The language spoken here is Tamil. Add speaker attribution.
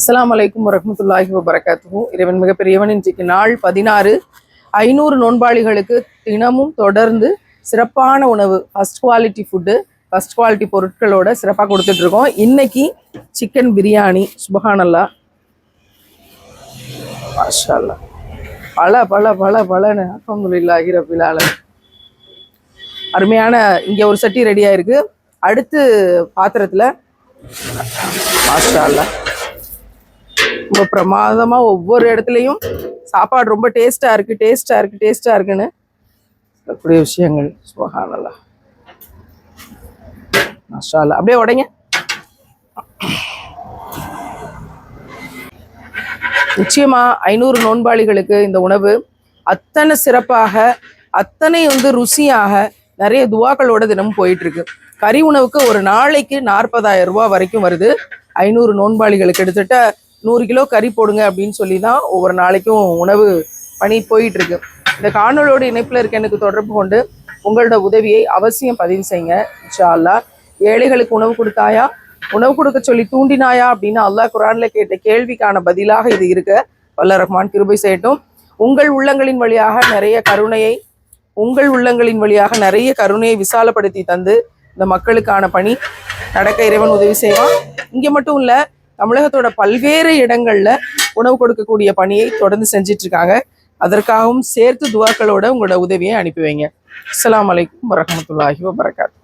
Speaker 1: அஸ்ஸலாமு அலைக்கும் வரஹ்மத்துல்லாஹி வபரகாத்துஹு. இறைவன் மிகப்பெரியவன். இன்றைக்கு நாள் 16. 500 நோன்பாளிகளுக்கு தினமும் தொடர்ந்து சிறப்பான உணவு, first quality food, first quality பொருட்களோட சிறப்பாக கொடுத்துட்ருக்கோம். இன்னைக்கு சிக்கன் பிரியாணி. சுபஹானல்லா, மாஷா அல்லாஹ். பல பல பல பலன்னு அல்ஹம்துலில்லாஹி ரப்பில் ஆலமீன். அருமையான இங்கே ஒரு சட்டி ரெடியாக இருக்குது. அடுத்து பாத்திரத்தில் மாஷா அல்லாஹ் ரொம்ப பிரமாதமாக ஒவ்வொரு இடத்துலையும் சாப்பாடு ரொம்ப டேஸ்ட்டாக இருக்குன்னு சொல்லக்கூடிய விஷயங்கள். சுபஹானல்லாஹ், மாஷா அல்லாஹ். அப்படியே உடைங்க. நிச்சயமா 500 நோன்பாளிகளுக்கு இந்த உணவு அத்தனை சிறப்பாக, அத்தனை ருசியாக, நிறைய துவாக்களோட தினமும் போயிட்டு இருக்கு. கறி உணவுக்கு ஒரு நாளைக்கு 40,000 ரூபா வரைக்கும் வருது. 500 நோன்பாளிகளுக்கு எடுத்துட்ட 100 கிலோ கறி போடுங்க அப்படின்னு சொல்லி தான் ஒவ்வொரு நாளைக்கும் உணவு பணி போயிட்டு இருக்கு. இந்த காணொலியோட இணைப்பில் இருக்க எனக்கு தொடர்பு கொண்டு உங்களோட உதவியை அவசியம் பதிவு செய்யுங்க. இன்ஷா அல்லாஹ். ஏழைகளுக்கு உணவு கொடுத்தாயா, உணவு கொடுக்க சொல்லி தூண்டினாயா அப்படின்னு அல்லாஹ் குர்ஆன்ல கேட்ட கேள்விக்கான பதிலாக இது இருக்க வல்ல ரஹ்மான் கிருபை செய்யட்டும். உங்கள் உள்ளங்களின் வழியாக நிறைய கருணையை விசாலப்படுத்தி தந்து இந்த மக்களுக்கான பணி நடக்க இறைவன் உதவி செய்வான். இங்கே மட்டும் இல்லை, தமிழகத்தோட பல்வேறு இடங்கள்ல உணவு கொடுக்கக்கூடிய பணியை தொடர்ந்து செஞ்சிட்டு இருக்காங்க. அதற்காகவும் சேர்த்து துவாக்களோட உங்களோட உதவியை அனுப்பி வைங்க. அஸ்ஸலாமு அலைக்கும் வரஹ்மத்துல்லாஹி வபரகாத்துஹு.